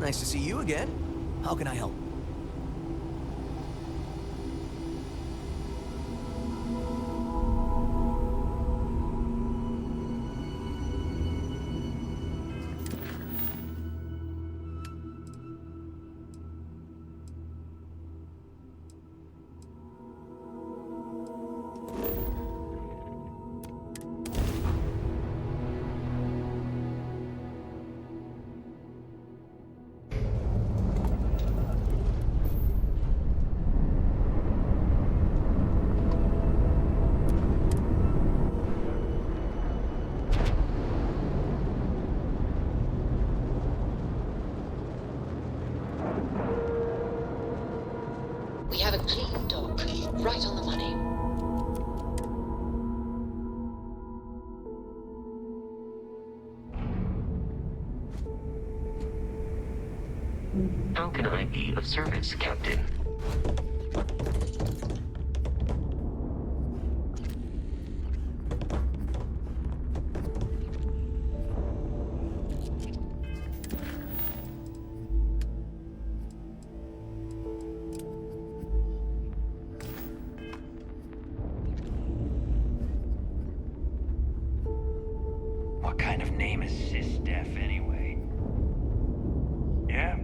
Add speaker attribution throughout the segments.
Speaker 1: Nice to see you again. How can I help?
Speaker 2: We have a clean dock, right on the money.
Speaker 3: How can I be of service, Captain?
Speaker 4: What kind of name is Sysdef anyway? Yeah?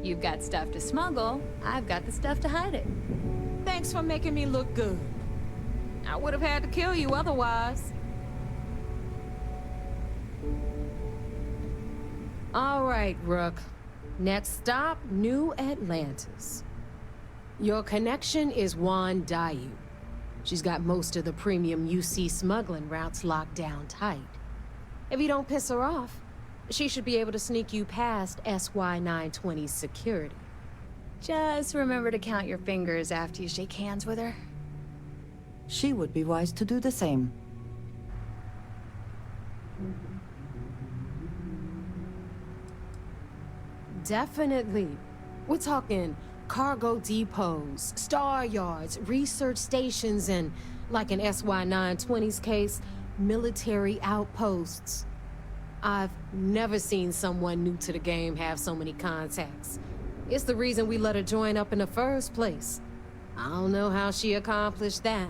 Speaker 5: You've got stuff to smuggle, I've got the stuff to hide it.
Speaker 6: Thanks for making me look good. I would have had to kill you otherwise.
Speaker 7: All right, Rook. Next stop, New Atlantis. Your connection is Juan Dayu. She's got most of the premium UC smuggling routes locked down tight. If you don't piss her off, she should be able to sneak you past SY-920's security.
Speaker 5: Just remember to count your fingers after you shake hands with her.
Speaker 8: She would be wise to do the same.
Speaker 7: Definitely. We're talking cargo depots, star yards, research stations, and, like in SY-920's case, military outposts. I've never seen someone new to the game have so many contacts. It's the reason we let her join up in the first place. I don't know how she accomplished that.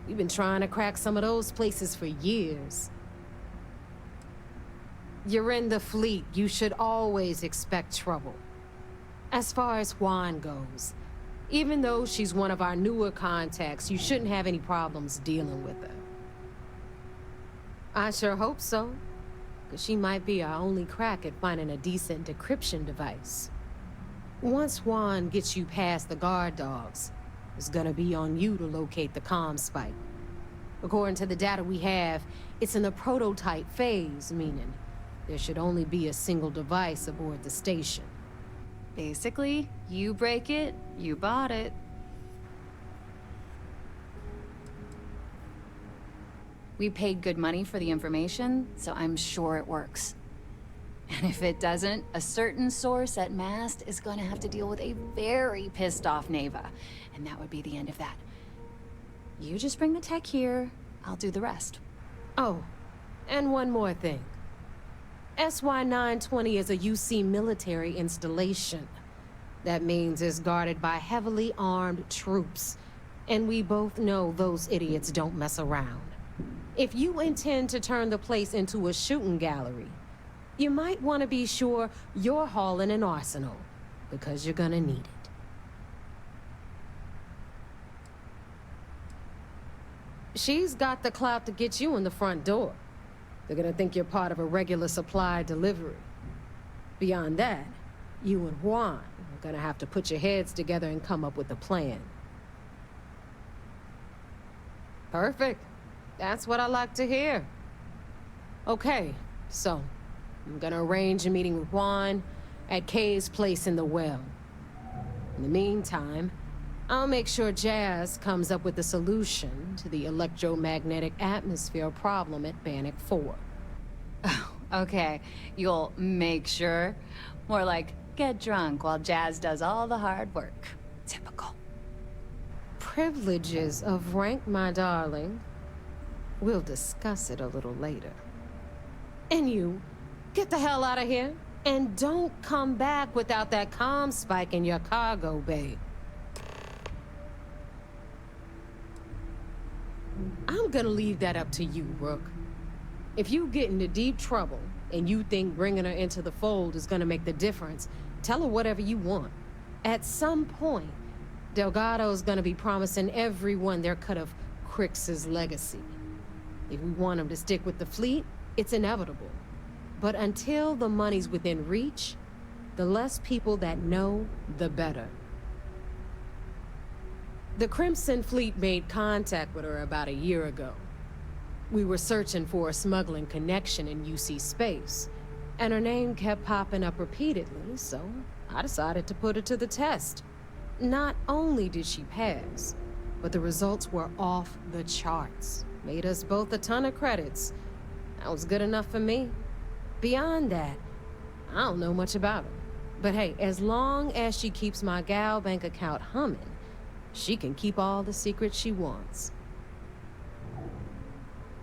Speaker 7: We've been trying to crack some of those places for years. You're in the fleet. You should always expect trouble. As far as Juan goes, even though she's one of our newer contacts, you shouldn't have any problems dealing with her. I sure hope so, because she might be our only crack at finding a decent decryption device. Once Juan gets you past the guard dogs, it's gonna be on you to locate the comm spike. According to the data we have, it's in the prototype phase, meaning there should only be a single device aboard the station.
Speaker 5: Basically, you break it, you bought it. We paid good money for the information, so I'm sure it works. And if it doesn't, a certain source at Mast is gonna have to deal with a very pissed off Neva, and that would be the end of that. You just bring the tech here, I'll do the rest.
Speaker 7: Oh, and one more thing. SY-920 is a UC military installation. That means it's guarded by heavily armed troops, and we both know those idiots don't mess around. If you intend to turn the place into a shooting gallery, you might want to be sure you're hauling an arsenal, because you're gonna need it. She's got the clout to get you in the front door. They're gonna think you're part of a regular supply delivery. Beyond that, you and Juan are gonna have to put your heads together and come up with a plan. Perfect. That's what I like to hear. Okay, so I'm gonna arrange a meeting with Juan at Kay's place in the well. In the meantime, I'll make sure Jazz comes up with a solution to the electromagnetic atmosphere problem at Bannock 4.
Speaker 5: Okay, you'll make sure? More like, get drunk while Jazz does all the hard work. Typical.
Speaker 7: Privileges of rank, my darling. We'll discuss it a little later. And you, get the hell out of here. And don't come back without that comm spike in your cargo bay. I'm gonna leave that up to you, Rook. If you get into deep trouble, and you think bringing her into the fold is gonna make the difference, tell her whatever you want. At some point, Delgado's gonna be promising everyone their cut of Crix's legacy. If we want him to stick with the fleet, it's inevitable. But until the money's within reach, the less people that know, the better. The Crimson Fleet made contact with her about a year ago. We were searching for a smuggling connection in UC space, and her name kept popping up repeatedly, so I decided to put her to the test. Not only did she pass, but the results were off the charts. Made us both a ton of credits. That was good enough for me. Beyond that, I don't know much about her. But hey, as long as she keeps my gal bank account humming, she can keep all the secrets she wants.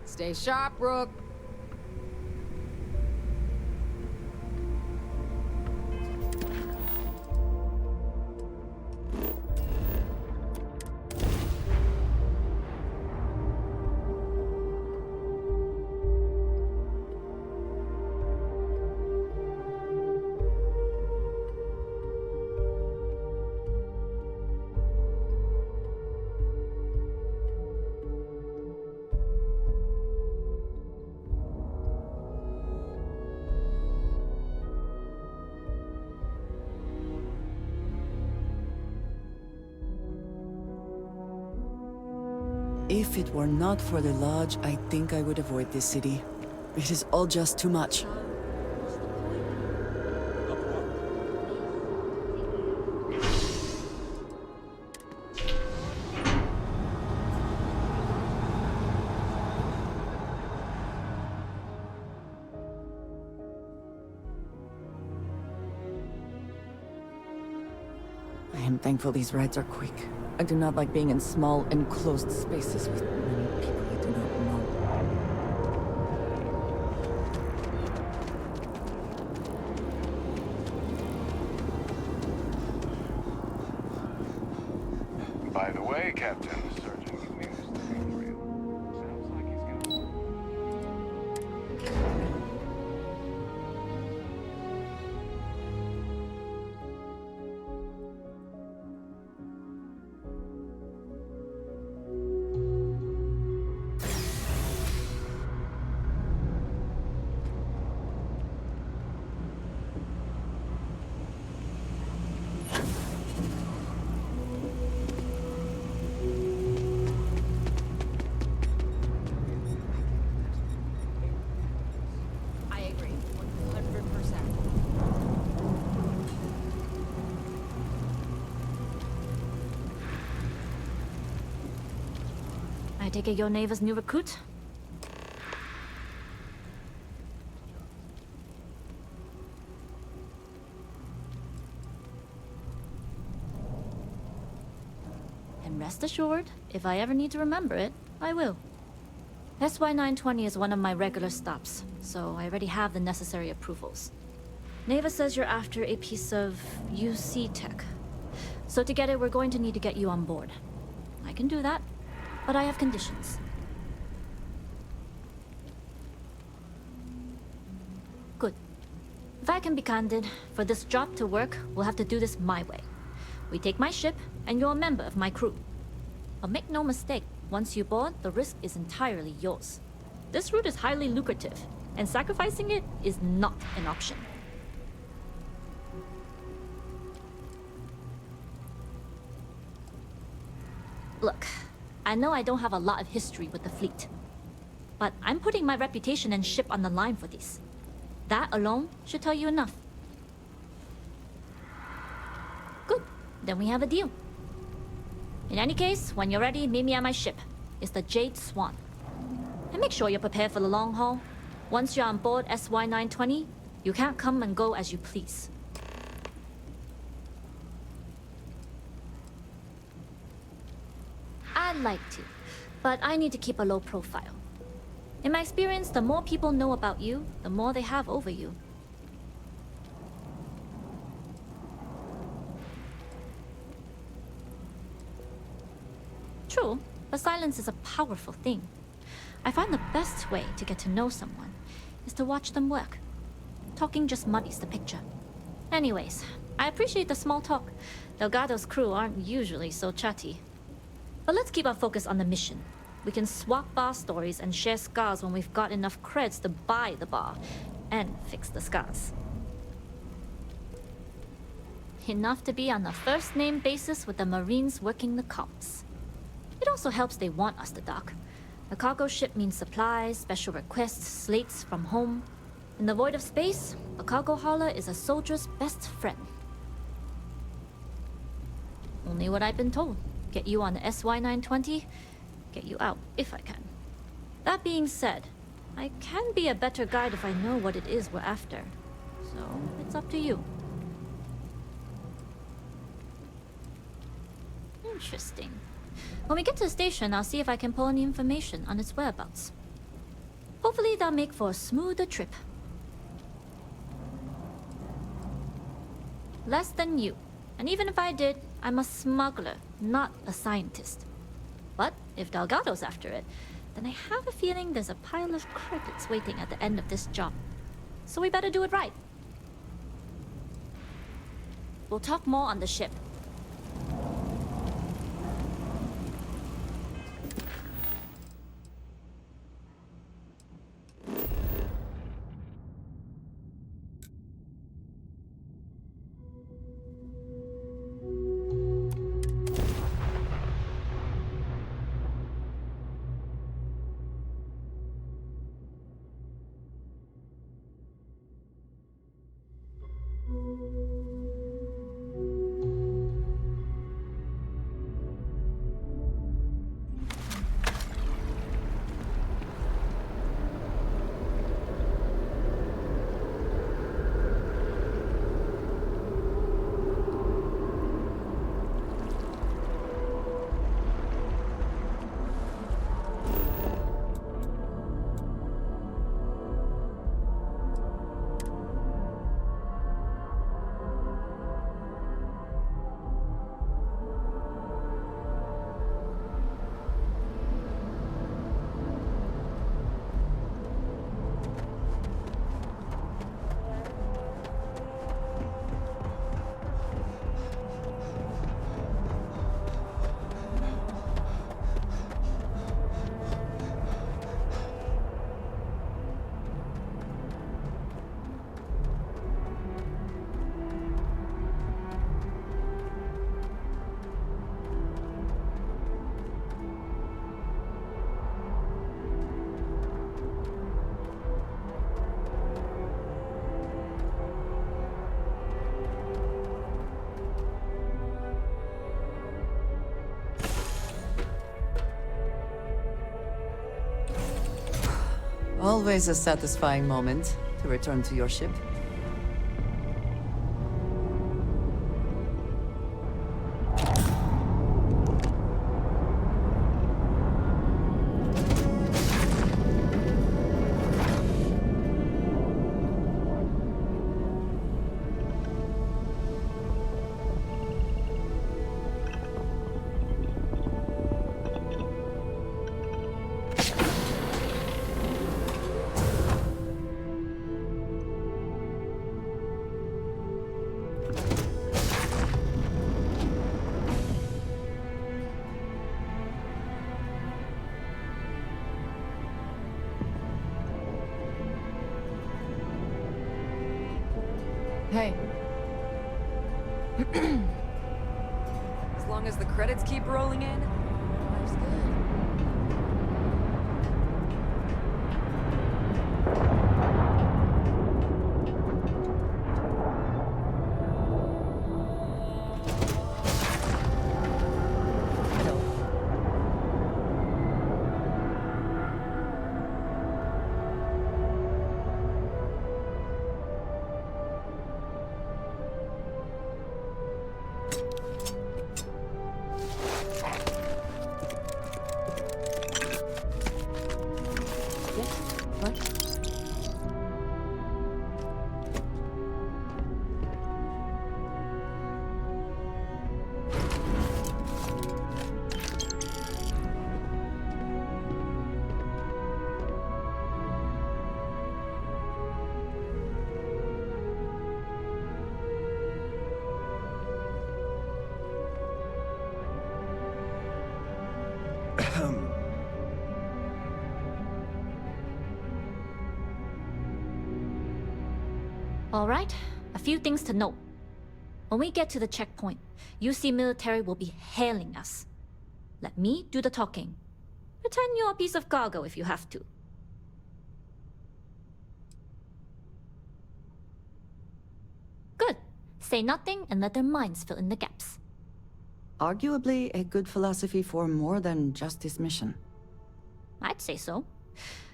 Speaker 7: Stay sharp, Rook.
Speaker 8: If it were not for the lodge, I think I would avoid this city. It is all just too much. I am thankful these rides are quick. I do not like being in small, enclosed spaces with many people I do not know.
Speaker 9: By the way, Captain, Sergeant McNeil is looking for you. Sounds like he's gonna...
Speaker 5: I agree, 100%.
Speaker 10: I take it you're Neva's new recruit? And rest assured, if I ever need to remember it, I will. SY 920 is one of my regular stops, so I already have the necessary approvals. Neva says you're after a piece of UC tech. So to get it, we're going to need to get you on board. I can do that, but I have conditions. Good. If I can be candid, for this job to work, we'll have to do this my way. We take my ship, and you're a member of my crew. But make no mistake, once you board, the risk is entirely yours. This route is highly lucrative, and sacrificing it is not an option. Look, I know I don't have a lot of history with the fleet, but I'm putting my reputation and ship on the line for this. That alone should tell you enough. Good, then we have a deal. In any case, when you're ready, meet me at my ship. It's the Jade Swan. And make sure you're prepared for the long haul. Once you're on board SY-920, you can't come and go as you please. I'd like to, but I need to keep a low profile. In my experience, the more people know about you, the more they have over you. True, but silence is a powerful thing. I find the best way to get to know someone is to watch them work. Talking just muddies the picture. Anyways, I appreciate the small talk. Delgado's crew aren't usually so chatty. But let's keep our focus on the mission. We can swap bar stories and share scars when we've got enough creds to buy the bar and fix the scars. Enough to be on a first-name basis with the Marines working the comps. It also helps they want us to dock. A cargo ship means supplies, special requests, slates from home. In the void of space, a cargo hauler is a soldier's best friend. Only what I've been told. Get you on the SY-920, get you out, if I can. That being said, I can be a better guide if I know what it is we're after. So, it's up to you. Interesting. When we get to the station, I'll see if I can pull any information on its whereabouts. Hopefully that'll make for a smoother trip. Less than you. And even if I did, I'm a smuggler, not a scientist. But if Delgado's after it, then I have a feeling there's a pile of credits waiting at the end of this job. So we better do it right. We'll talk more on the ship.
Speaker 8: Always a satisfying moment to return to your ship.
Speaker 11: Hey. As long as the credits keep rolling in, life's good.
Speaker 10: Alright, a few things to note. When we get to the checkpoint, UC military will be hailing us. Let me do the talking. Pretend you're a piece of cargo if you have to. Good. Say nothing and let their minds fill in the gaps.
Speaker 8: Arguably a good philosophy for more than just this mission.
Speaker 10: I'd say so.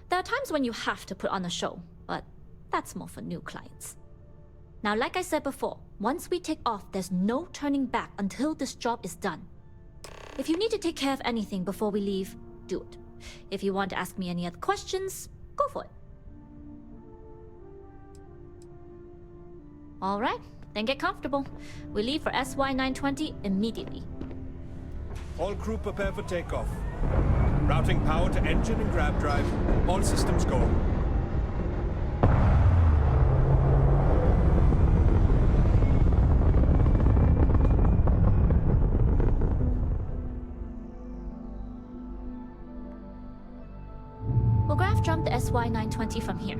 Speaker 10: There are times when you have to put on a show, but that's more for new clients. Now, like I said before, once we take off, there's no turning back until this job is done. If you need to take care of anything before we leave, do it. If you want to ask me any other questions, go for it. Alright, then get comfortable. We leave for SY-920 immediately.
Speaker 12: All crew prepare for takeoff. Routing power to engine and grab drive. All systems go.
Speaker 10: We'll graph jump the SY-920 from here.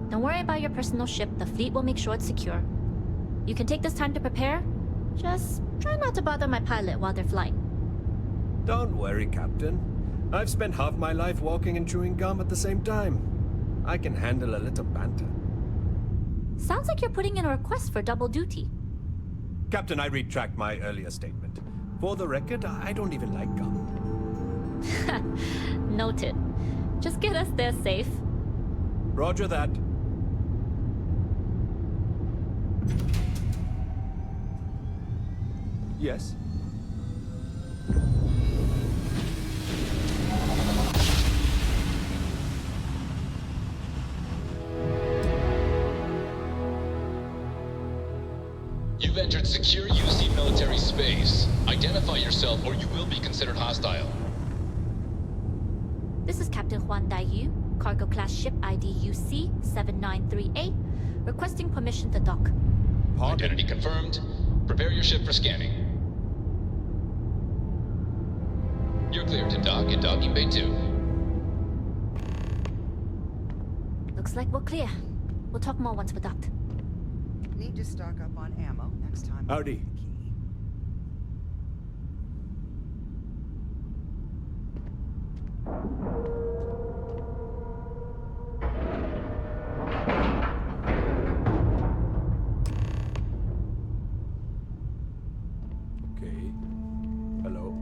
Speaker 10: Don't worry about your personal ship, the fleet will make sure it's secure. You can take this time to prepare. Just try not to bother my pilot while they're flying.
Speaker 12: Don't worry, Captain. I've spent half my life walking and chewing gum at the same time. I can handle a little banter.
Speaker 10: Sounds like you're putting in a request for double duty.
Speaker 12: Captain, I retract my earlier statement. For the record, I don't even like gum.
Speaker 10: Noted. Just get us there safe.
Speaker 12: Roger that. Yes?
Speaker 13: You've entered secure UC military space. Identify yourself or you will be considered hostile.
Speaker 10: This is Captain Huan Daiyu, cargo class ship ID UC-793A, requesting permission to dock.
Speaker 13: Identity confirmed. Prepare your ship for scanning. You're cleared to dock in docking bay 2.
Speaker 10: Looks like we're clear. We'll talk more once we're docked.
Speaker 14: Need to stock up on ammo next time.
Speaker 12: Howdy. Okay. Hello.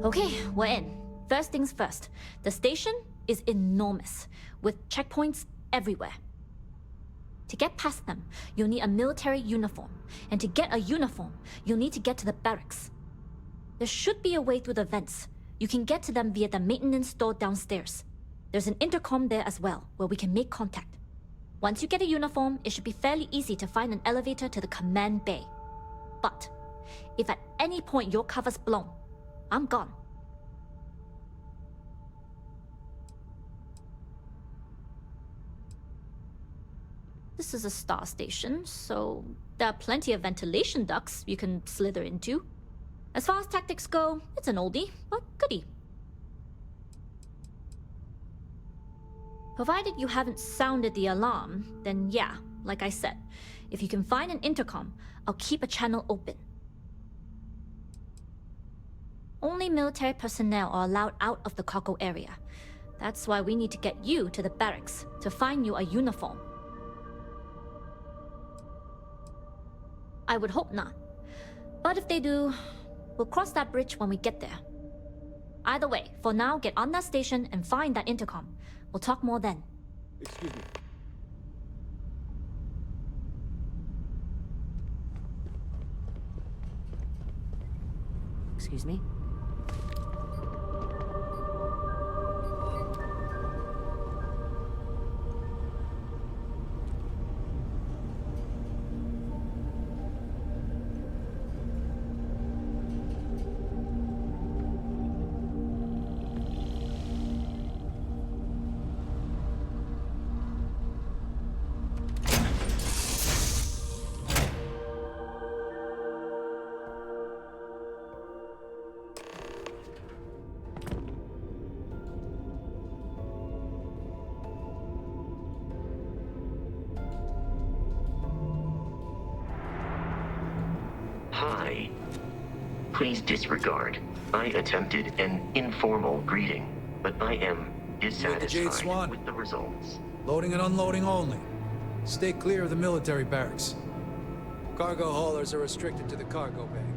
Speaker 10: Okay, we're in. First things first. The station is enormous, with checkpoints everywhere. To get past them, you'll need a military uniform. And to get a uniform, you'll need to get to the barracks. There should be a way through the vents. You can get to them via the maintenance store downstairs. There's an intercom there as well, where we can make contact. Once you get a uniform, it should be fairly easy to find an elevator to the command bay. But if at any point your cover's blown, I'm gone. This is a star station, so there are plenty of ventilation ducts you can slither into. As far as tactics go, it's an oldie, but goodie. Provided you haven't sounded the alarm, then yeah, like I said, if you can find an intercom, I'll keep a channel open. Only military personnel are allowed out of the cargo area. That's why we need to get you to the barracks to find you a uniform. I would hope not. But if they do, we'll cross that bridge when we get there. Either way, for now, get on that station and find that intercom. We'll talk more then.
Speaker 12: Excuse me.
Speaker 15: Excuse me?
Speaker 3: Hi. Please disregard. I attempted an informal greeting, but I am dissatisfied with the results.
Speaker 15: Loading and unloading only. Stay clear of the military barracks. Cargo haulers are restricted to the cargo bay.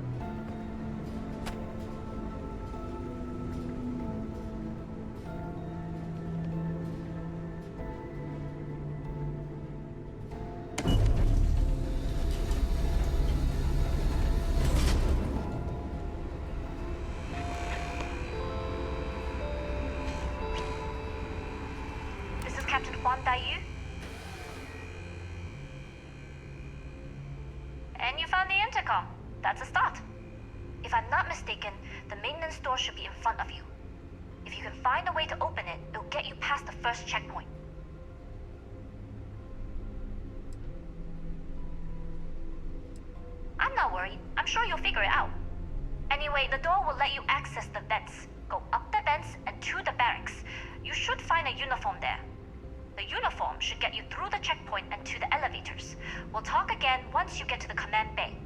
Speaker 16: And you found the intercom. That's a start. If I'm not mistaken, the maintenance door should be in front of you. If you can find a way to open it, it'll get you past the first checkpoint. I'm not worried. I'm sure you'll figure it out. Anyway, the door will let you access the vents. Go up the vents and to the barracks. You should find a uniform there. The uniform should get you through the checkpoint and to the elevators. We'll talk again once you get to the command bay.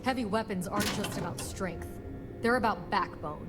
Speaker 17: Heavy weapons aren't just about strength. They're about backbone.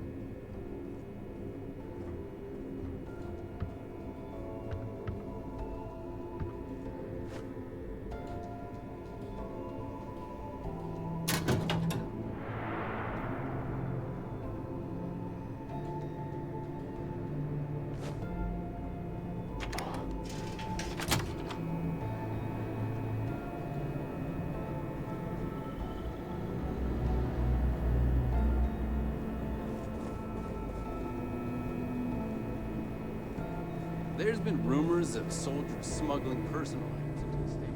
Speaker 18: There's been rumors of soldiers smuggling personal items into the station.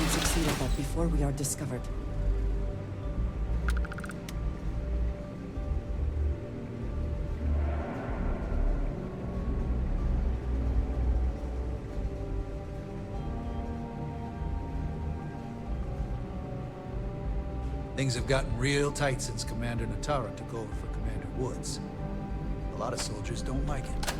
Speaker 8: Succeed at that before we are discovered.
Speaker 15: Things have gotten real tight since Commander Natara took over for Commander Woods. A lot of soldiers don't like it.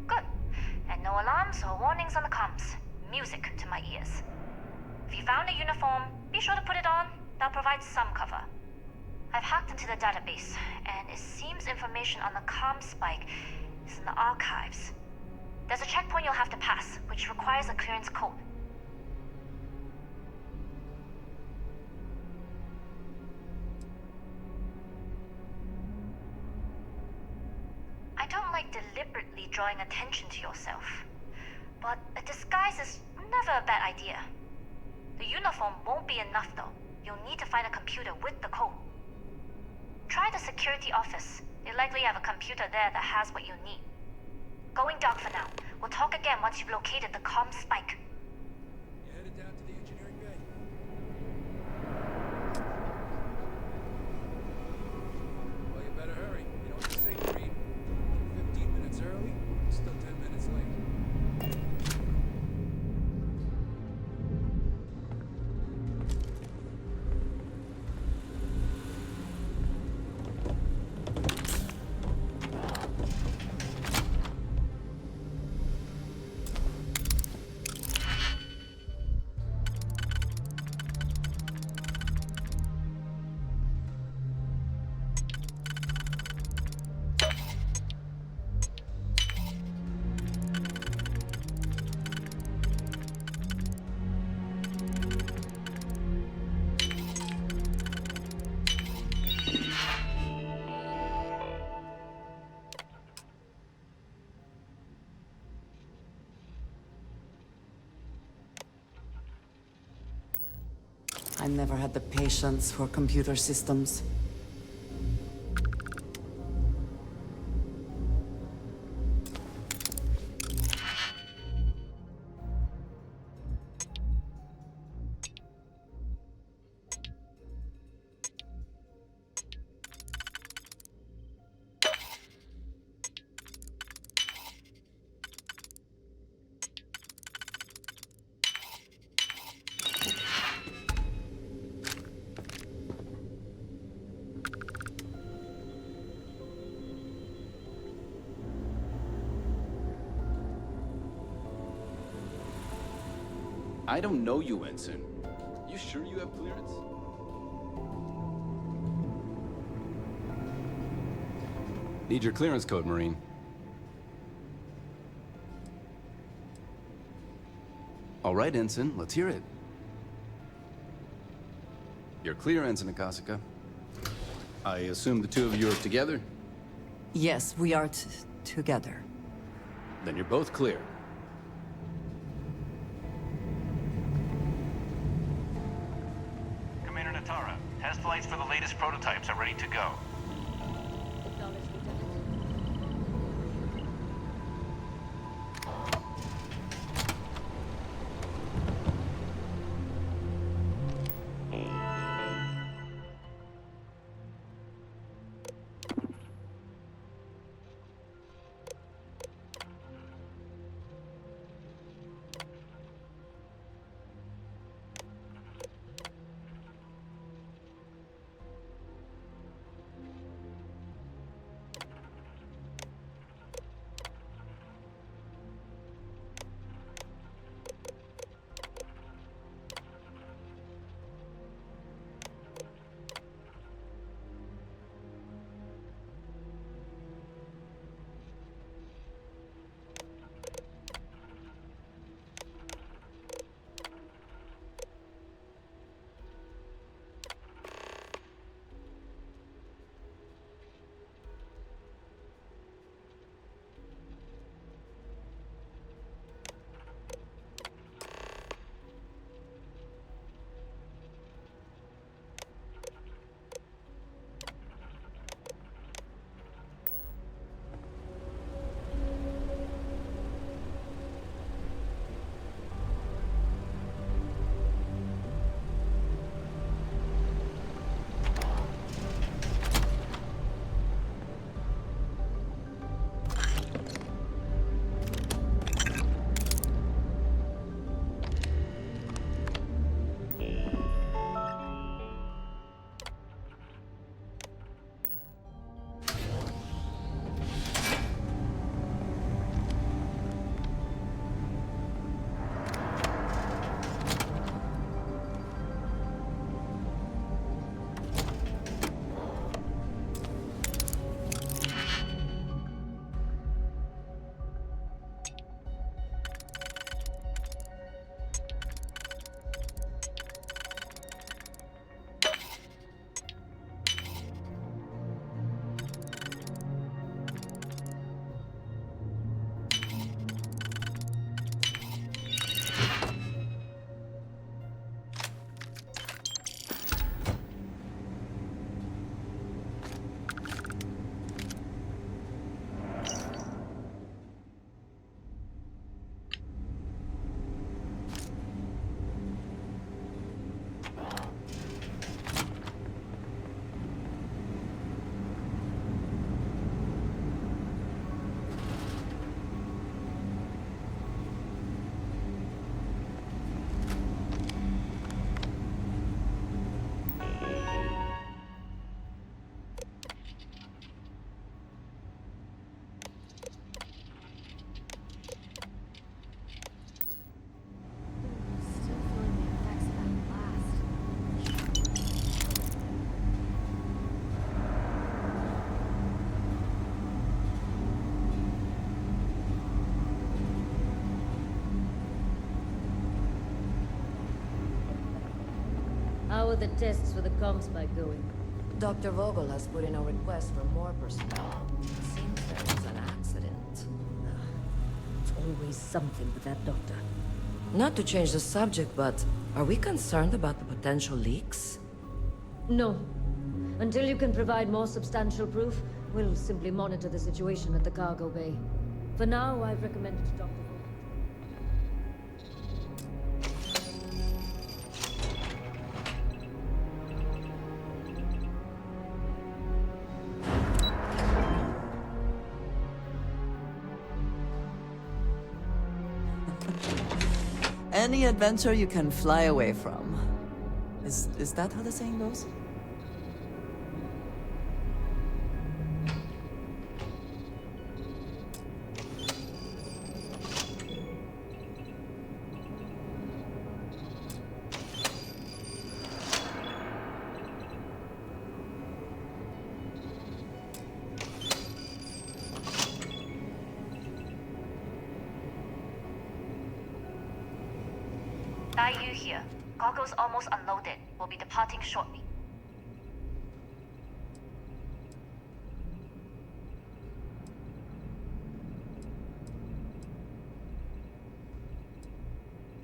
Speaker 16: Good. And no alarms or warnings on the comms. Music to my ears. If you found a uniform, be sure to put it on. That'll provide some cover. I've hacked into the database, and it seems information on the comm spike is in the archives. There's a checkpoint you'll have to pass, which requires a clearance code. I don't like deliberately drawing drawing attention to yourself. But a disguise is never a bad idea. The uniform won't be enough though. You'll need to find a computer with the code. Try the security office. They likely have a computer there that has what you need. Going dark for now. We'll talk again once you've located the comm spike.
Speaker 15: You headed down to the engineering bay? Well, you better hurry. You know what they say, Green? 15 minutes early, still 10 minutes late.
Speaker 8: I never had the patience for computer systems.
Speaker 18: I don't know you, Ensign. You sure you have clearance? Need your clearance code, Marine. All right, Ensign, let's hear it. You're clear, Ensign Akasaka. I assume the two of you are together?
Speaker 8: Yes, we are together.
Speaker 18: Then you're both clear.
Speaker 19: Commander Natara, test flights for the latest prototypes are ready to go.
Speaker 20: are the tests for the comms spike going?
Speaker 21: Dr. Vogel has put in a request for more personnel. It seems there was an accident.
Speaker 20: It's always something with that doctor.
Speaker 21: Not to change the subject, but are we concerned about the potential leaks?
Speaker 20: No. Until you can provide more substantial proof, we'll simply monitor the situation at the cargo bay. For now, I've recommended to Dr. Vogel.
Speaker 8: Any adventure you can fly away from. Is that how the saying goes?
Speaker 16: Yu here. Cargo's almost unloaded. We'll be departing shortly.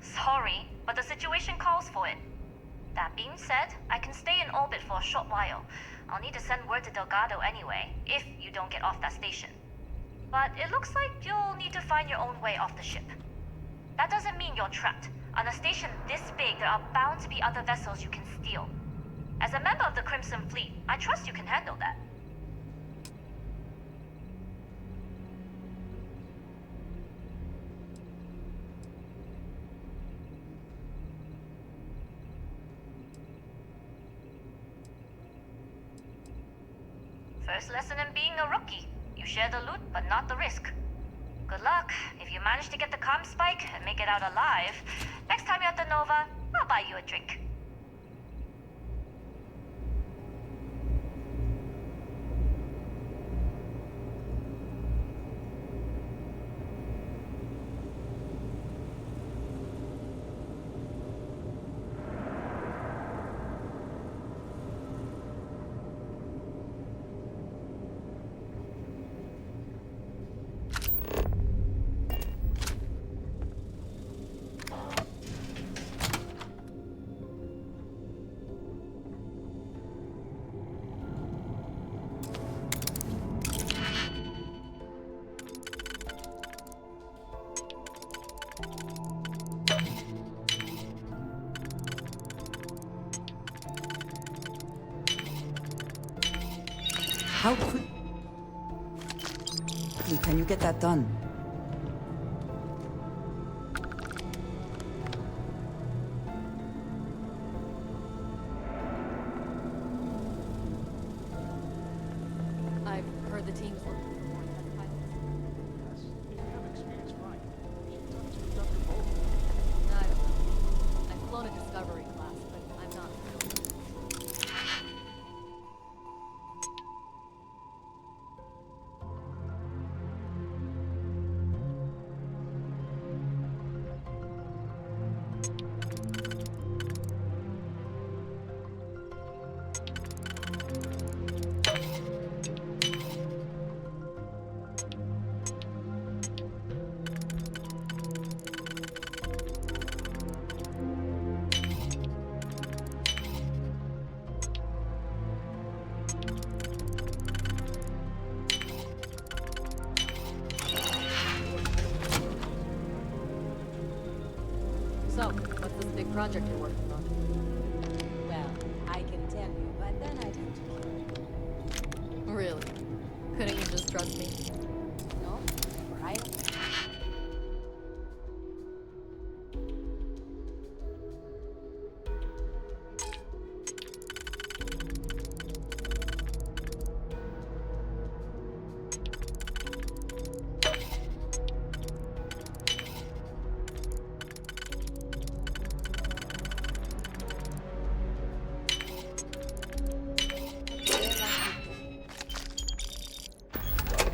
Speaker 16: Sorry, but the situation calls for it. That being said, I can stay in orbit for a short while. I'll need to send word to Delgado anyway, if you don't get off that station. But it looks like you'll need to find your own way off the ship. That doesn't mean you're trapped. On a station this big, there are bound to be other vessels you can steal. As a member of the Crimson Fleet, I trust you can handle that. First lesson in being a rookie. You share the loot, but not the risk. Good luck. If you manage to get the comm spike and make it out alive, next time you're at the Nova, I'll buy you a drink.
Speaker 8: How quickly can you get that done?
Speaker 11: I've heard the team's looking for more test pilots.
Speaker 19: Yes, you have experience flying. You should talk to Dr. Vogel.
Speaker 11: I don't know. I've flown a Discovery class, but I'm not a pilot. So, what's this big project you're working on?
Speaker 6: Well, I can tell you, but then I'd have to kill you.
Speaker 11: Really? Couldn't you just trust me?
Speaker 6: No? Right?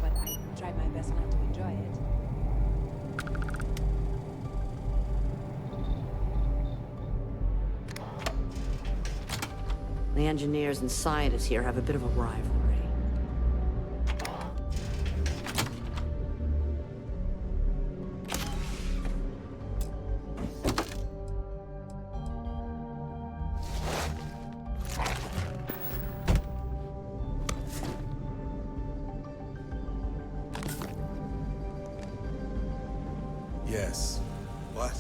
Speaker 6: But I try my best not to enjoy it.
Speaker 21: The engineers and scientists here have a bit of a rivalry.
Speaker 15: Yes. What?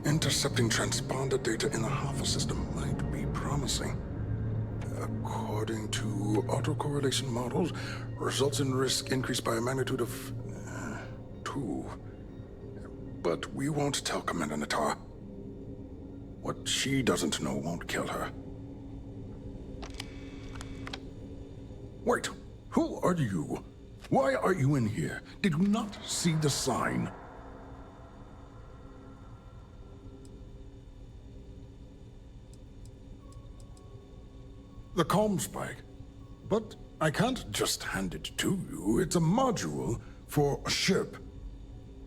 Speaker 1: Intercepting transponder data in the Alpha system might be promising. According to autocorrelation models, results in risk increased by a magnitude of 2. But we won't tell Commander Natar. What she doesn't know won't kill her. Wait, who are you? Why are you in here? Did you not see the sign? The comm spike. But I can't just hand it to you. It's a module for a ship.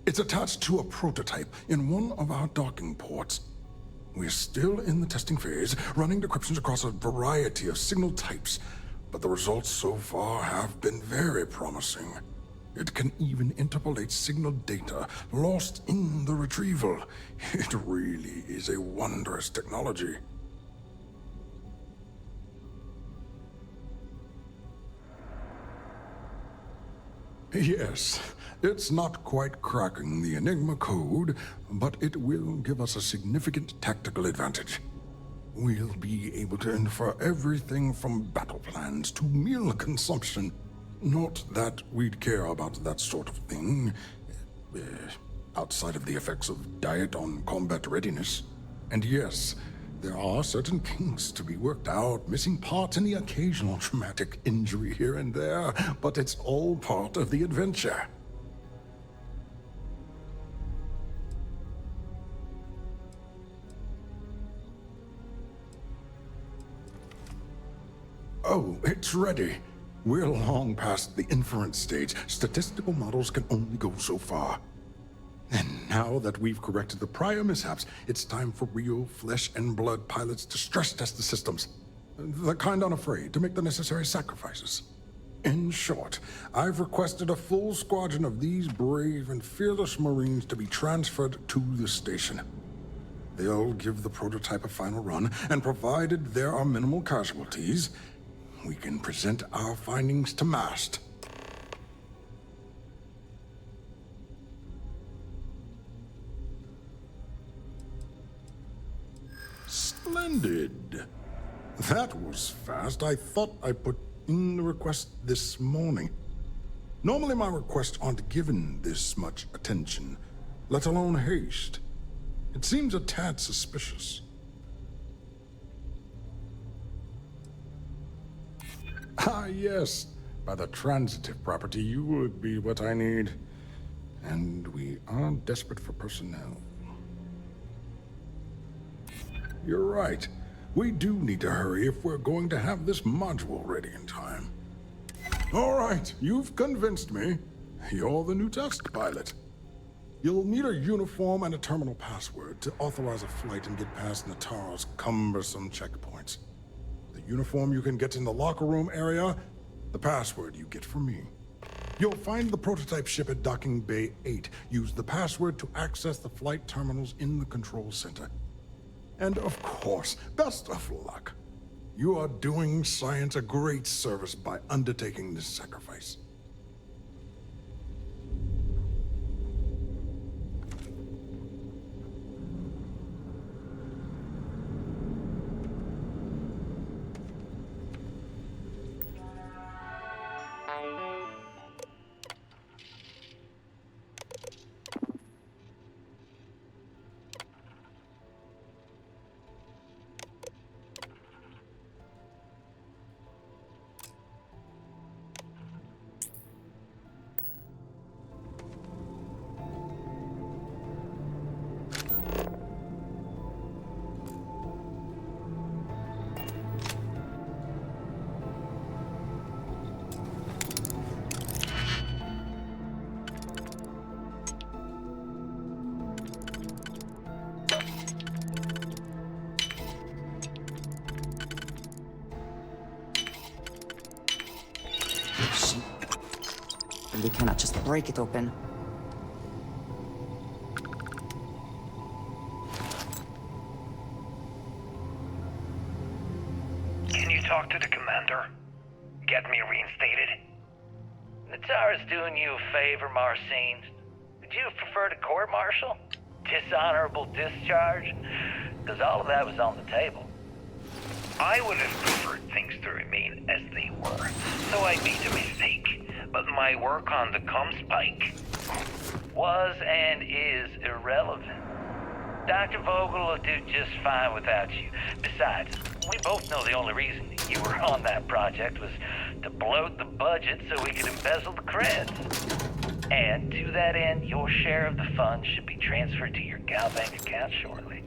Speaker 1: It's attached to a prototype in one of our docking ports. We're still in the testing phase, running decryptions across a variety of signal types, but the results so far have been very promising. It can even interpolate signal data lost in the retrieval. It really is a wondrous technology. Yes, it's not quite cracking the Enigma code, but it will give us a significant tactical advantage. We'll be able to infer everything from battle plans to meal consumption. Not that we'd care about that sort of thing, outside of the effects of diet on combat readiness. And yes, there are certain kinks to be worked out, missing parts and the occasional traumatic injury here and there, but it's all part of the adventure. Oh, it's ready. We're long past the inference stage. Statistical models can only go so far. And now that we've corrected the prior mishaps, it's time for real flesh and blood pilots to stress test the systems. The kind unafraid to make the necessary sacrifices. In short, I've requested a full squadron of these brave and fearless Marines to be transferred to the station. They'll give the prototype a final run, and provided there are minimal casualties, we can present our findings to Mast. Splendid. That was fast. I thought I put in the request this morning. Normally my requests aren't given this much attention, let alone haste. It seems a tad suspicious. Ah, yes. By the transitive property, you would be what I need. And we are desperate for personnel. You're right. We do need to hurry if we're going to have this module ready in time. All right, you've convinced me. You're the new test pilot. You'll need a uniform and a terminal password to authorize a flight and get past Natar's cumbersome checkpoints. The uniform you can get in the locker room area, the password you get from me. You'll find the prototype ship at Docking Bay 8. Use the password to access the flight terminals in the control center. And of course, best of luck. You are doing science a great service by undertaking this sacrifice.
Speaker 14: we cannot just break it open.
Speaker 4: Can you talk to the commander? Get me reinstated?
Speaker 2: Natara's doing you a favor, Marcine. Would you have preferred a court-martial? Dishonorable discharge? Because all of that was on the table.
Speaker 4: I would have preferred things to remain as they were, so I made a mistake. But my work on the comm spike
Speaker 2: Was and is irrelevant. Dr. Vogel will do just fine without you. Besides, we both know the only reason you were on that project was to bloat the budget so we could embezzle the creds. And to that end, your share of the funds should be transferred to your Gal Bank account shortly.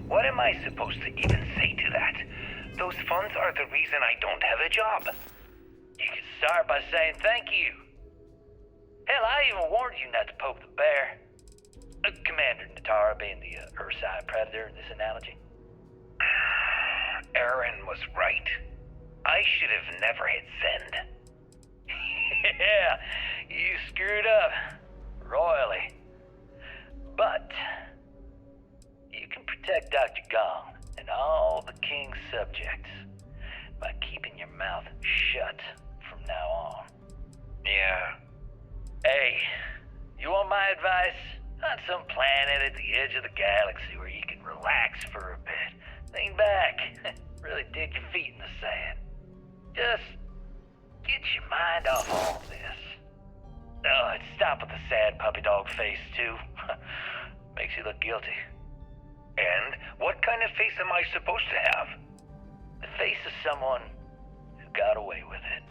Speaker 4: What am I supposed to even say to that? Those funds are the reason I don't have a job.
Speaker 2: You could start by saying thank you. Hell, I even warned you not to poke the bear. Commander Natara being the Ursine predator in this analogy.
Speaker 4: Aaron was right. I should have never hit send.
Speaker 2: Yeah, you screwed up. Royally. But you can protect Dr. Gong and all the King's subjects by keeping your mouth shut from now on.
Speaker 4: Yeah.
Speaker 2: Hey, you want my advice? On some planet at the edge of the galaxy where you can relax for a bit. Lean back. Really dig your feet in the sand. Just get your mind off all this. Oh, and stop with the sad puppy dog face, too. Makes you look guilty.
Speaker 4: And what kind of face am I supposed to have?
Speaker 2: The face of someone who got away with it.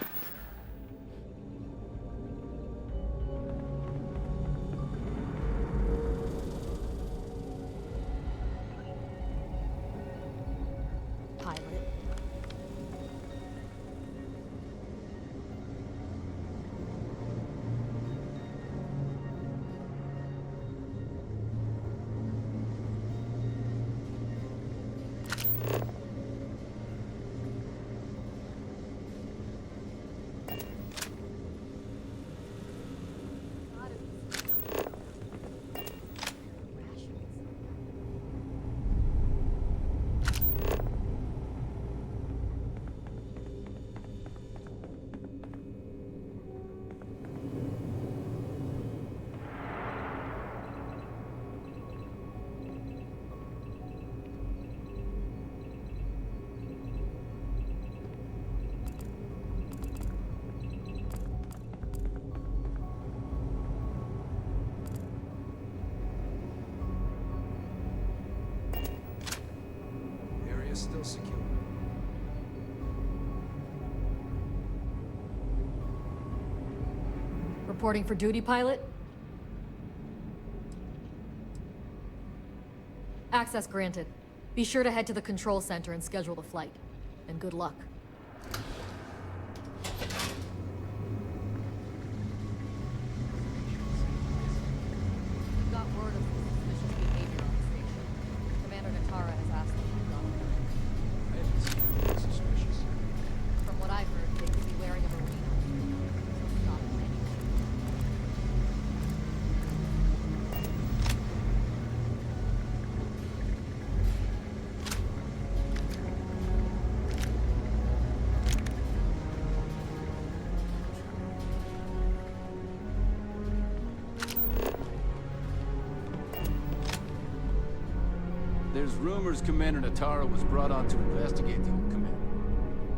Speaker 17: Pilot.
Speaker 15: Still secure.
Speaker 17: Reporting for duty, pilot. Access granted. Be sure to head to the control center and schedule the flight. And good luck. Got word of suspicious behavior on the station. Commander Natara has asked them to go.
Speaker 15: I haven't seen anything suspicious.
Speaker 17: From what I've heard, they could be wearing a marine outfit. So stop them anyway.
Speaker 18: There's rumors Commander Natara was brought on to investigate the old commander.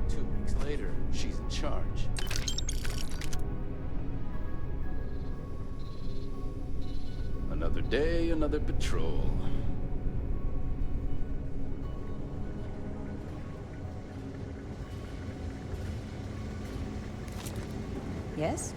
Speaker 18: 2 weeks later, she's in charge. Another day, another patrol.
Speaker 14: Yes?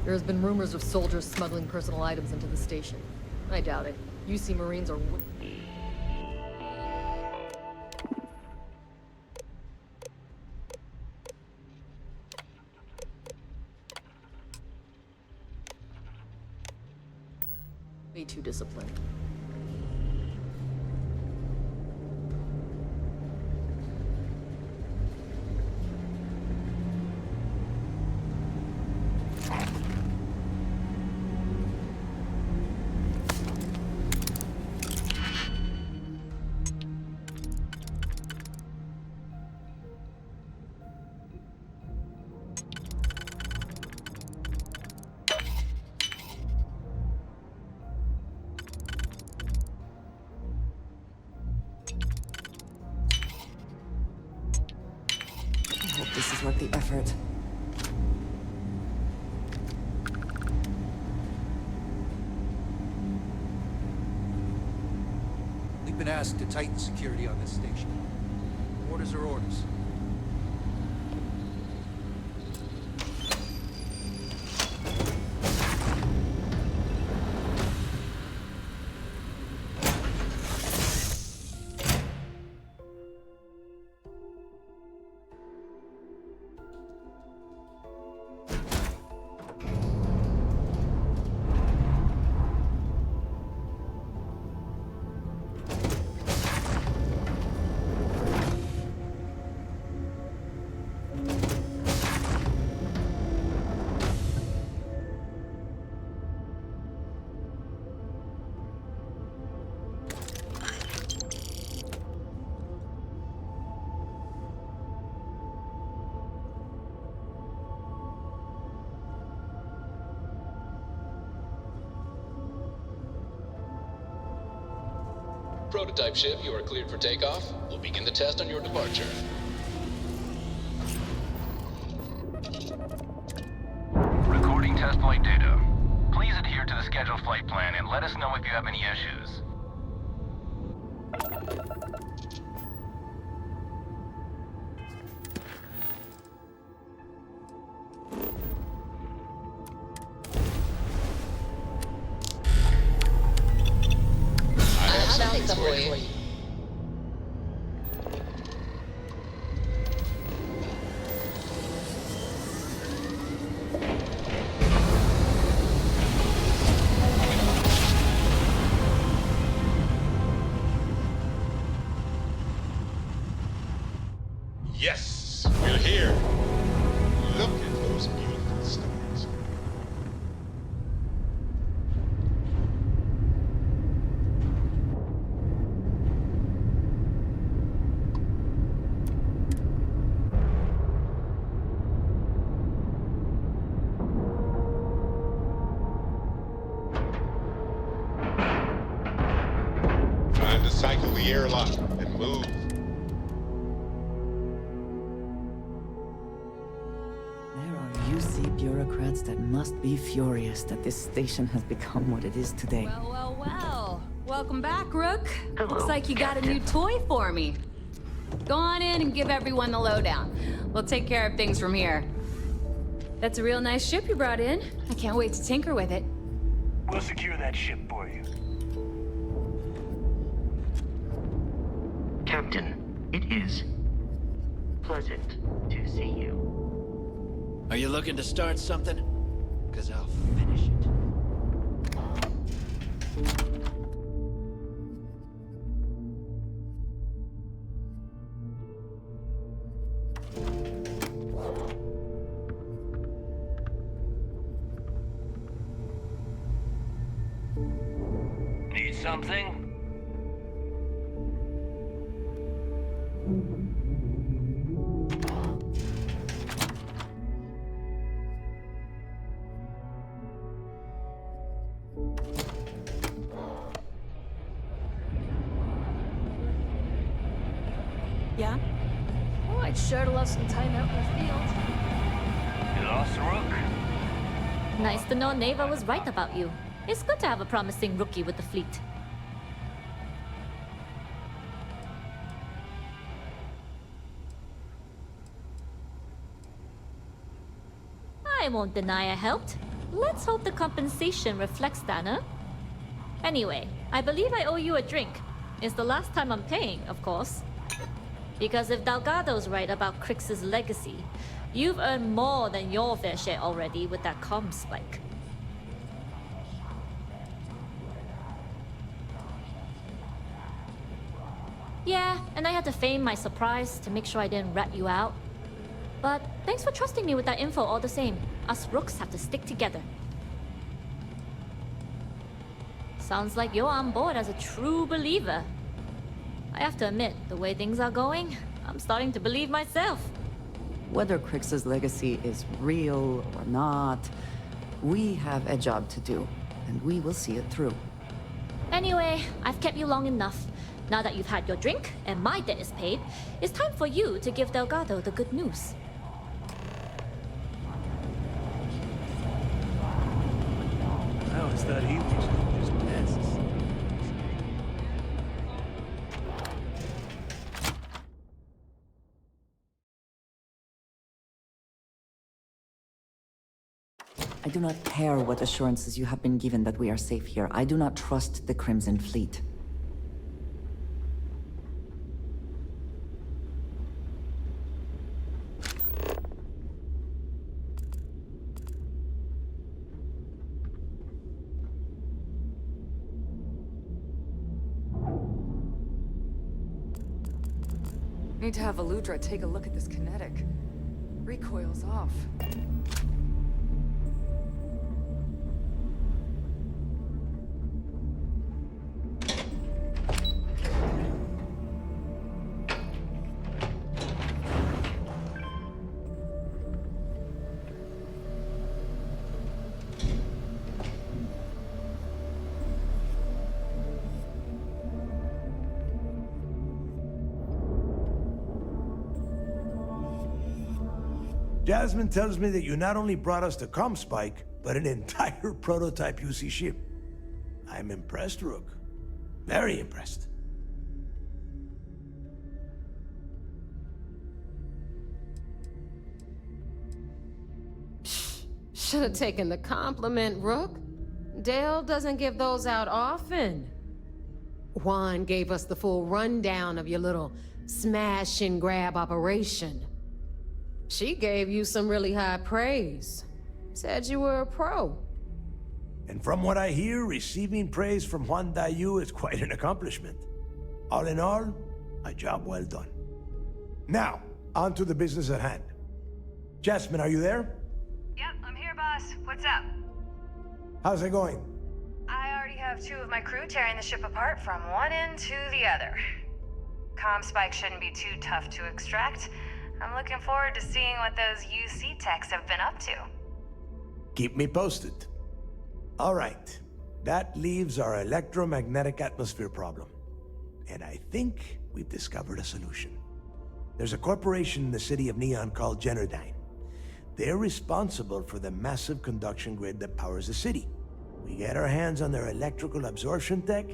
Speaker 17: There has been rumors of soldiers smuggling personal items into the station. I doubt it. UC Marines are... Way too disciplined.
Speaker 14: I hope this is worth the effort.
Speaker 15: We've been asked to tighten security on this station. Orders are orders.
Speaker 13: Prototype ship, you are cleared for takeoff. We'll begin the test on your departure.
Speaker 7: Recording test flight data. Please adhere to the scheduled flight plan and let us know if you have any issues.
Speaker 22: Yes, we're here. Look at those beautiful stars. Time to cycle the airlock and move.
Speaker 14: UC bureaucrats that must be furious that this station has become what it is today.
Speaker 5: Well, well, well. Welcome back, Rook.
Speaker 3: Hello,
Speaker 5: Looks like you got a new toy for me. Go on in and give everyone the lowdown. We'll take care of things from here. That's a real nice ship you brought in. I can't wait to tinker with it.
Speaker 19: We'll secure that ship for you.
Speaker 3: Captain, it is pleasant to see you.
Speaker 18: Are you looking to start something? Because I'll finish it.
Speaker 19: Need something?
Speaker 6: Yeah? Oh, I'd sure love some time out in the field.
Speaker 19: You lost the Rook?
Speaker 10: Nice to know Neva was right about you. It's good to have a promising rookie with the fleet. I won't deny I helped. Let's hope the compensation reflects that, huh? Anyway, I believe I owe you a drink. It's the last time I'm paying, of course. Because if Delgado's right about Crix's legacy, you've earned more than your fair share already with that comm spike. Yeah, and I had to feign my surprise to make sure I didn't rat you out. But thanks for trusting me with that info all the same. Us rooks have to stick together. Sounds like you're on board as a true believer. I have to admit, the way things are going, I'm starting to believe myself.
Speaker 14: Whether Crix's legacy is real or not, we have a job to do, and we will see it through.
Speaker 10: Anyway, I've kept you long enough. Now that you've had your drink and my debt is paid, it's time for you to give Delgado the good news.
Speaker 9: I always thought he was just pests.
Speaker 14: I do not care what assurances you have been given that we are safe here. I do not trust the Crimson Fleet.
Speaker 11: Need to have Aludra take a look at this kinetic. Recoil's off.
Speaker 9: Jasmine tells me that you not only brought us the Comspike, but an entire prototype UC ship. I'm impressed, Rook. Very impressed.
Speaker 6: Should have taken the compliment, Rook. Dale doesn't give those out often. Juan gave us the full rundown of your little smash and grab operation. She gave you some really high praise. Said you were a pro.
Speaker 9: And from what I hear, receiving praise from Juan Dayu is quite an accomplishment. All in all, a job well done. Now, on to the business at hand. Jasmine, are you there?
Speaker 12: Yep, I'm here, boss. What's up?
Speaker 9: How's it going?
Speaker 12: I already have 2 of my crew tearing the ship apart from one end to the other. Comspike shouldn't be too tough to extract. I'm looking forward to seeing what those UC techs have been up to.
Speaker 9: Keep me posted. All right. That leaves our electromagnetic atmosphere problem. And I think we've discovered a solution. There's a corporation in the city of Neon called Generdyne. They're responsible for the massive conduction grid that powers the city. We get our hands on their electrical absorption tech,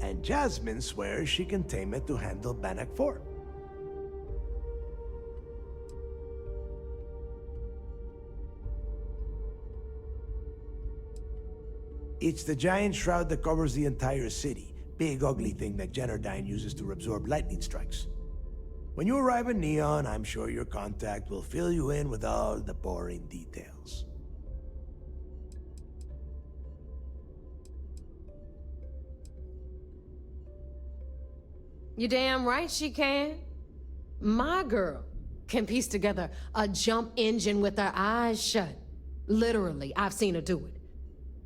Speaker 9: and Jasmine swears she can tame it to handle Bannock 4. It's the giant shroud that covers the entire city. Big, ugly thing that Generdyne uses to absorb lightning strikes. When you arrive in Neon, I'm sure your contact will fill you in with all the boring details.
Speaker 6: You damn right she can. My girl can piece together a jump engine with her eyes shut. Literally, I've seen her do it.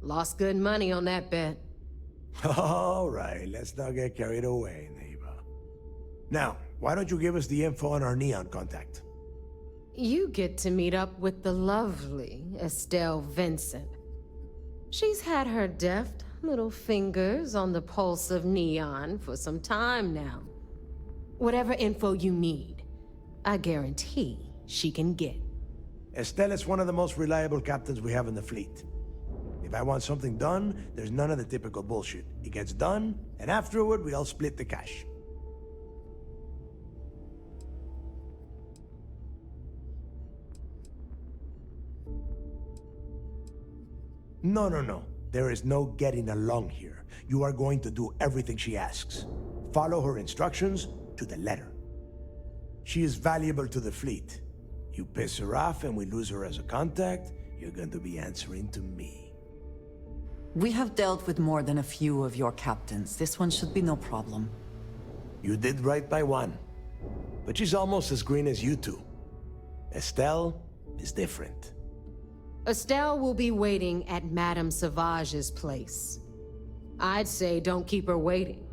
Speaker 6: Lost good money on that bet.
Speaker 9: All right, let's not get carried away, neighbor. Now, why don't you give us the info on our Neon contact?
Speaker 6: You get to meet up with the lovely Estelle Vincent. She's had her deft little fingers on the pulse of Neon for some time now. Whatever info you need, I guarantee she can get.
Speaker 9: Estelle is one of the most reliable captains we have in the fleet. If I want something done, there's none of the typical bullshit. It gets done, and afterward, we all split the cash. No. There is no getting along here. You are going to do everything she asks. Follow her instructions to the letter. She is valuable to the fleet. You piss her off and we lose her as a contact, you're going to be answering to me.
Speaker 14: We have dealt with more than a few of your captains. This one should be no problem.
Speaker 9: You did right by one. But she's almost as green as you two. Estelle is different.
Speaker 6: Estelle will be waiting at Madame Sauvage's place. I'd say don't keep her waiting,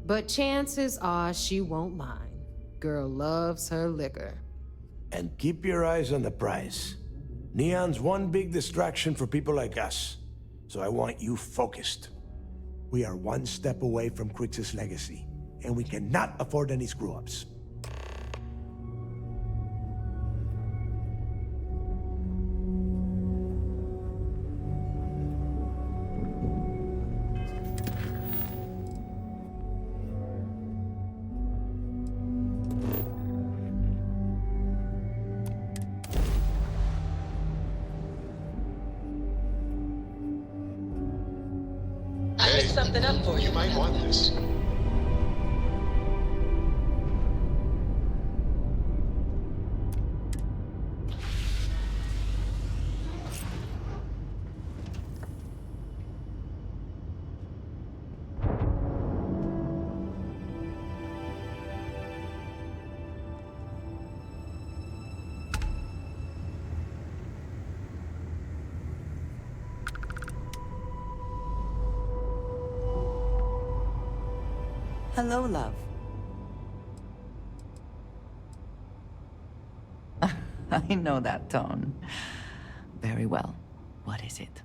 Speaker 6: but chances are she won't mind. Girl loves her liquor.
Speaker 9: And keep your eyes on the prize. Neon's one big distraction for people like us, so I want you focused. We are one step away from Crix's legacy, and we cannot afford any screw-ups.
Speaker 16: Something up for you.
Speaker 22: You might want this.
Speaker 14: Hello, love. I know that tone. Very well. What is it?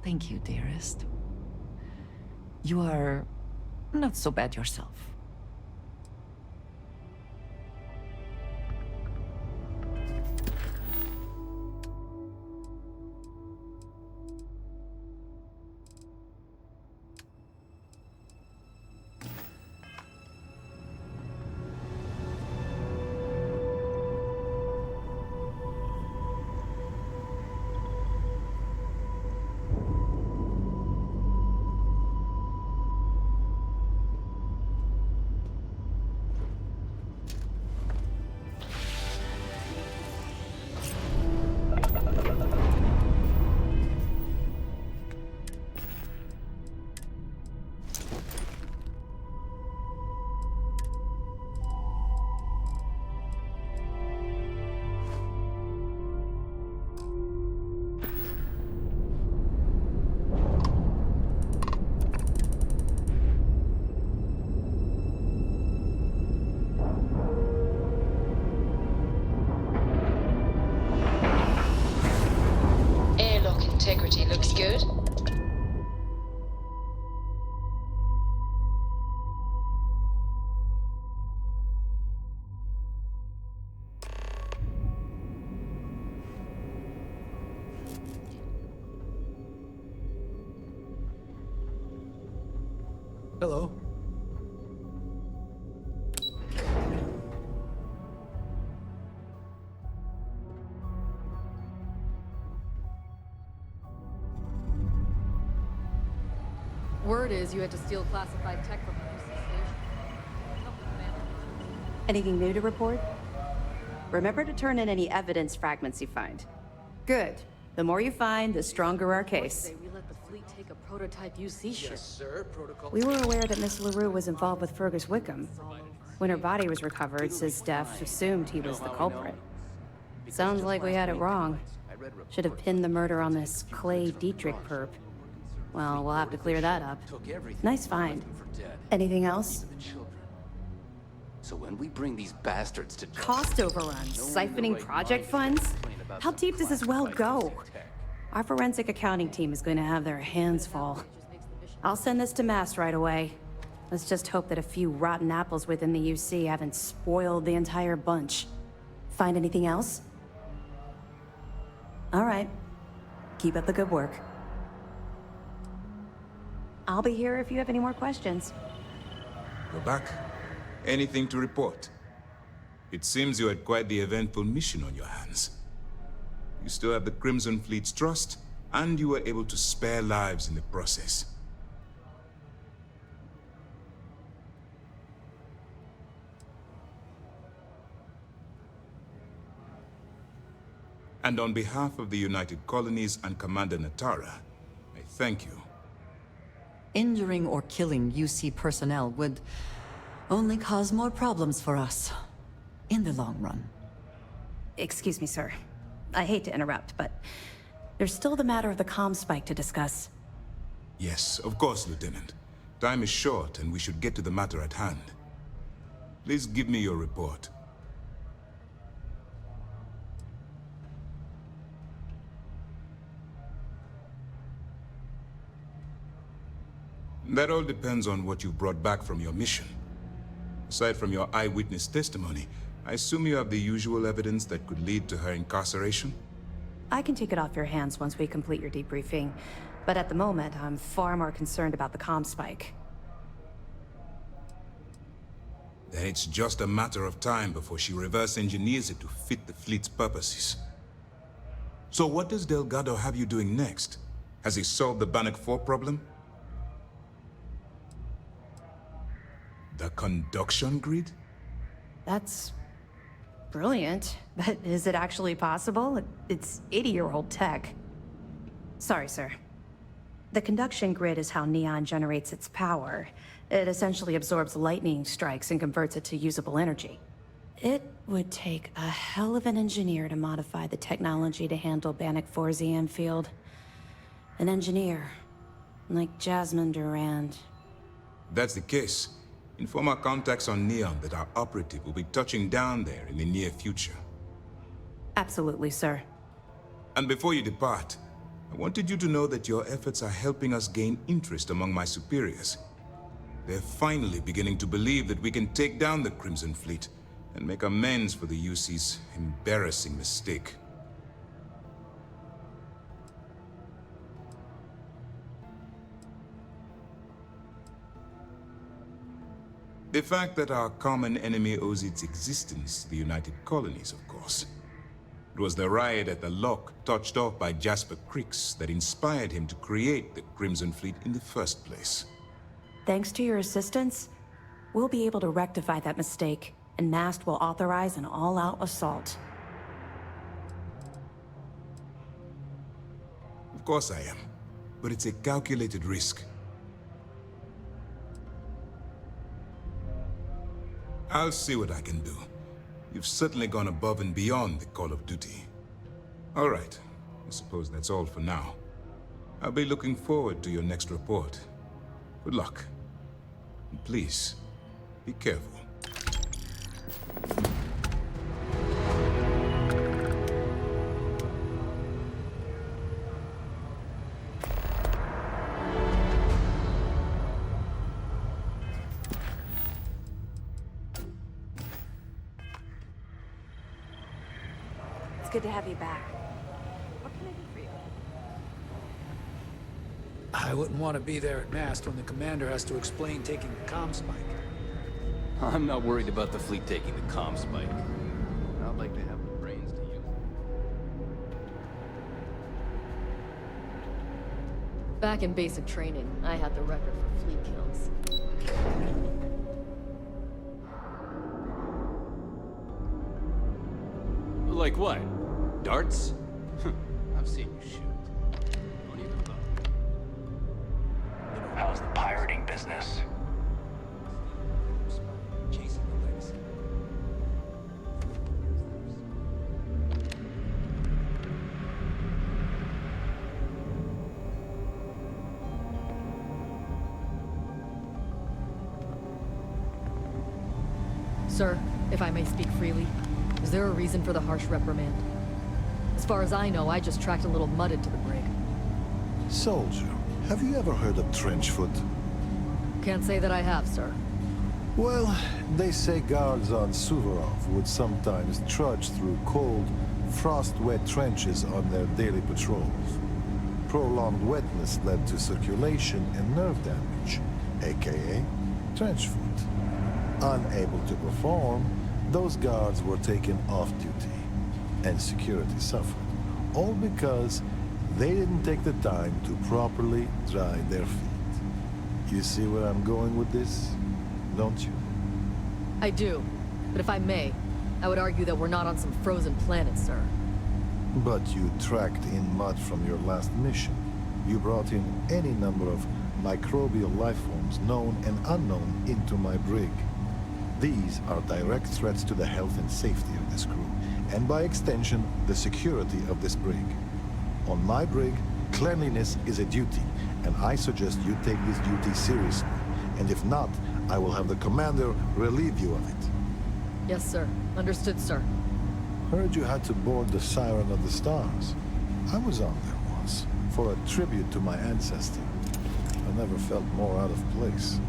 Speaker 14: Thank you, dearest. You are not so bad yourself.
Speaker 16: Integrity looks good.
Speaker 15: Hello.
Speaker 17: Word is you had to steal classified tech from the UC station.
Speaker 20: Anything new to report? Remember to turn in any evidence fragments you find. Good. The more you find, the stronger our case.
Speaker 17: We let the fleet take a prototype UC ship.
Speaker 15: Yes, sir. Protocol.
Speaker 20: We were aware that Miss LaRue was involved with Fergus Wickham. When her body was recovered, SysDef assumed he was the culprit. Sounds like we had it wrong. Should have pinned the murder on this Clay Dietrich perp. Well, we'll have to clear that up. Nice find. Anything else?
Speaker 18: So when we bring these bastards to
Speaker 20: Cost overruns, siphoning project funds? How deep does this well go? Our forensic accounting team is going to have their hands full. I'll send this to Mass right away. Let's just hope that a few rotten apples within the UC haven't spoiled the entire bunch. Find anything else? All right. Keep up the good work. I'll be here if you have any more questions.
Speaker 23: You're back. Anything to report? It seems you had quite the eventful mission on your hands. You still have the Crimson Fleet's trust, and you were able to spare lives in the process. And on behalf of the United Colonies and Commander Natara, I thank you.
Speaker 14: Injuring or killing UC personnel would only cause more problems for us in the long run.
Speaker 20: Excuse me, sir. I hate to interrupt, but there's still the matter of the comm spike to discuss.
Speaker 23: Yes, of course, Lieutenant. Time is short, and we should get to the matter at hand. Please give me your report. That all depends on what you brought back from your mission. Aside from your eyewitness testimony, I assume you have the usual evidence that could lead to her incarceration?
Speaker 20: I can take it off your hands once we complete your debriefing, but at the moment, I'm far more concerned about the comm spike.
Speaker 23: Then it's just a matter of time before she reverse engineers it to fit the fleet's purposes. So what does Delgado have you doing next? Has he solved the Bannock 4 problem? The conduction grid?
Speaker 20: That's brilliant, but is it actually possible? It's 80-year-old tech. Sorry, sir. The conduction grid is how Neon generates its power. It essentially absorbs lightning strikes and converts it to usable energy. It would take a hell of an engineer to modify the technology to handle Bannock 4's EM field. An engineer, like Jasmine Durand.
Speaker 23: That's the case. Inform our contacts on Neon that our operative will be touching down there in the near future.
Speaker 20: Absolutely, sir.
Speaker 23: And before you depart, I wanted you to know that your efforts are helping us gain interest among my superiors. They're finally beginning to believe that we can take down the Crimson Fleet and make amends for the UC's embarrassing mistake. The fact that our common enemy owes its existence to the United Colonies, of course. It was the riot at the lock, touched off by Jasper Crix, that inspired him to create the Crimson Fleet in the first place.
Speaker 20: Thanks to your assistance, we'll be able to rectify that mistake, and MAST will authorize an all-out assault.
Speaker 23: Of course I am, but it's a calculated risk. I'll see what I can do. You've certainly gone above and beyond the call of duty. All right, I suppose that's all for now. I'll be looking forward to your next report. Good luck. And please, be careful.
Speaker 20: Good to have you back. What can I do for you?
Speaker 15: I wouldn't want to be there at mast when the commander has to explain taking the comm spike.
Speaker 18: I'm not worried about the fleet taking the comm spike. Not like they have the brains to use it.
Speaker 17: Back in basic training, I had the record for fleet kills.
Speaker 18: Like what? Darts? I've seen you shoot. Don't even look.
Speaker 7: How's the pirating business?
Speaker 15: Chasing the legacy.
Speaker 17: Sir, if I may speak freely, is there a reason for the harsh reprimand? As far as I know, I just tracked a little mud into the brig.
Speaker 1: Soldier, have you ever heard of trenchfoot?
Speaker 17: Can't say that I have, sir.
Speaker 1: Well, they say guards on Suvorov would sometimes trudge through cold, frost-wet trenches on their daily patrols. Prolonged wetness led to circulation and nerve damage, aka trenchfoot. Unable to perform, those guards were taken off duty, and security suffered, all because they didn't take the time to properly dry their feet. You see where I'm going with this, don't you?
Speaker 17: I do, but if I may, I would argue that we're not on some frozen planet, sir.
Speaker 1: But you tracked in mud from your last mission. You brought in any number of microbial life forms, known and unknown, into my brig. These are direct threats to the health and safety of this crew, and by extension, the security of this brig. On my brig, cleanliness is a duty, and I suggest you take this duty seriously. And if not, I will have the commander relieve you of it.
Speaker 17: Yes, sir. Understood, sir.
Speaker 1: Heard you had to board the Siren of the Stars. I was on there once, for a tribute to my ancestor. I never felt more out of place.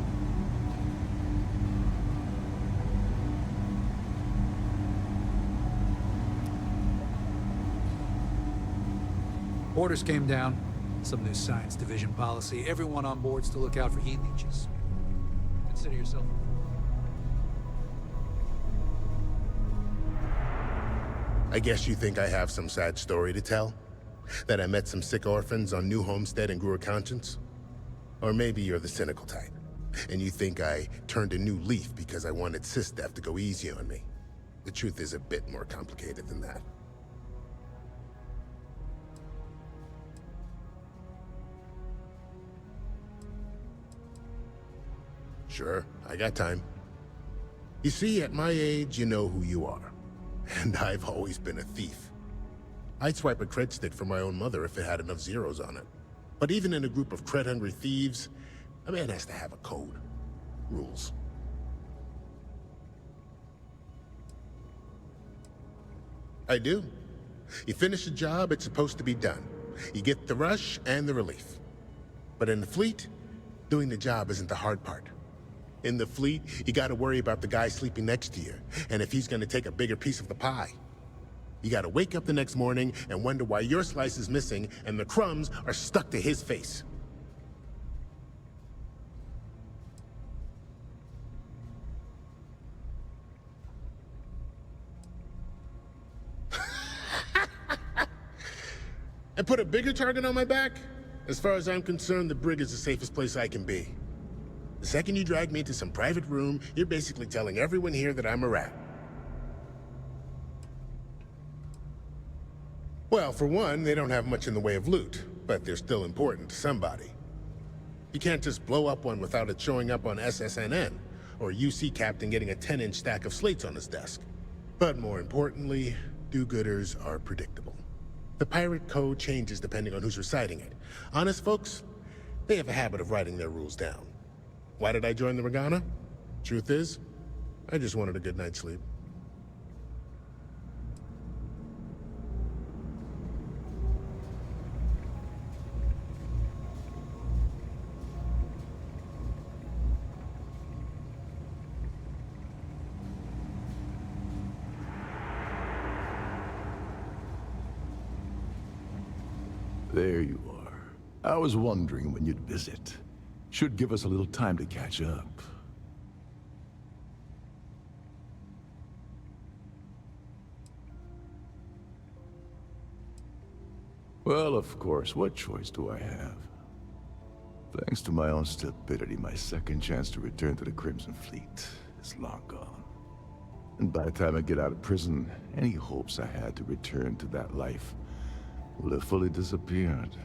Speaker 15: Orders came down. Some new science division policy. Everyone on board's to look out for heat leeches. Consider yourself.
Speaker 4: I guess you think I have some sad story to tell? That I met some sick orphans on New Homestead and grew a conscience? Or maybe you're the cynical type, and you think I turned a new leaf because I wanted SysDef to go easy on me. The truth is a bit more complicated than that. Sure, I got time. You see, at my age, you know who you are. And I've always been a thief. I'd swipe a cred stick for my own mother if it had enough zeros on it. But even in a group of cred-hungry thieves, a man has to have a code. Rules. I do. You finish a job, it's supposed to be done. You get the rush and the relief. But in the fleet, doing the job isn't the hard part. In the fleet, you gotta worry about the guy sleeping next to you, and if he's gonna take a bigger piece of the pie. You gotta wake up the next morning and wonder why your slice is missing and the crumbs are stuck to his face. And put a bigger target on my back? As far as I'm concerned, the brig is the safest place I can be. The second you drag me into some private room, you're basically telling everyone here that I'm a rat. Well, for one, they don't have much in the way of loot, but they're still important to somebody. You can't just blow up one without it showing up on SSNN, or a UC captain getting a 10-inch stack of slates on his desk. But more importantly, do-gooders are predictable. The pirate code changes depending on who's reciting it. Honest folks, they have a habit of writing their rules down. Why did I join the Regana? Truth is, I just wanted a good night's sleep.
Speaker 8: There you are. I was wondering when you'd visit. Should give us a little time to catch up. Well, of course, what choice do I have? Thanks to my own stupidity, my second chance to return to the Crimson Fleet is long gone. And by the time I get out of prison, any hopes I had to return to that life will have fully disappeared.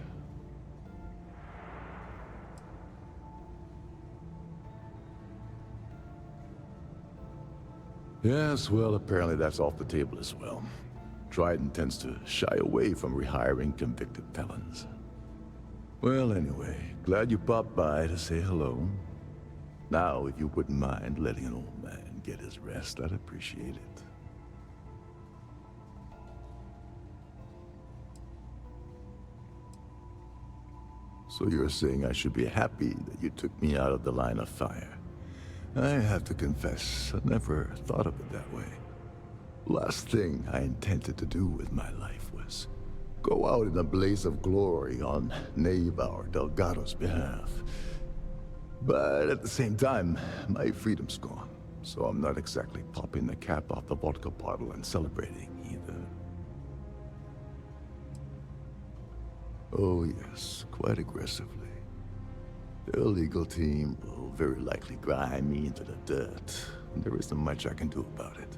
Speaker 8: Yes, well, apparently that's off the table as well. Trident tends to shy away from rehiring convicted felons. Well, anyway, glad you popped by to say hello. Now, if you wouldn't mind letting an old man get his rest, I'd appreciate it. So you're saying I should be happy that you took me out of the line of fire? I have to confess, I never thought of it that way. Last thing I intended to do with my life was go out in a blaze of glory on Neva or Delgado's behalf. But at the same time, my freedom's gone, so I'm not exactly popping the cap off the vodka bottle and celebrating either. Oh yes, quite aggressively. The illegal team will very likely grind me into the dirt, and there isn't much I can do about it.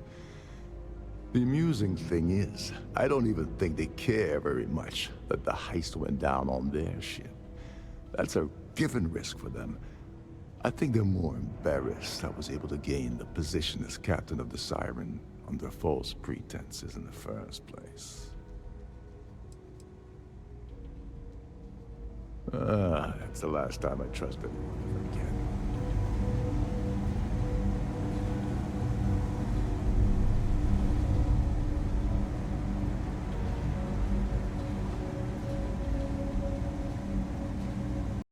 Speaker 8: The amusing thing is, I don't even think they care very much that the heist went down on their ship. That's a given risk for them. I think they're more embarrassed I was able to gain the position as captain of the Siren under false pretenses in the first place. That's the last time I trust anyone ever again.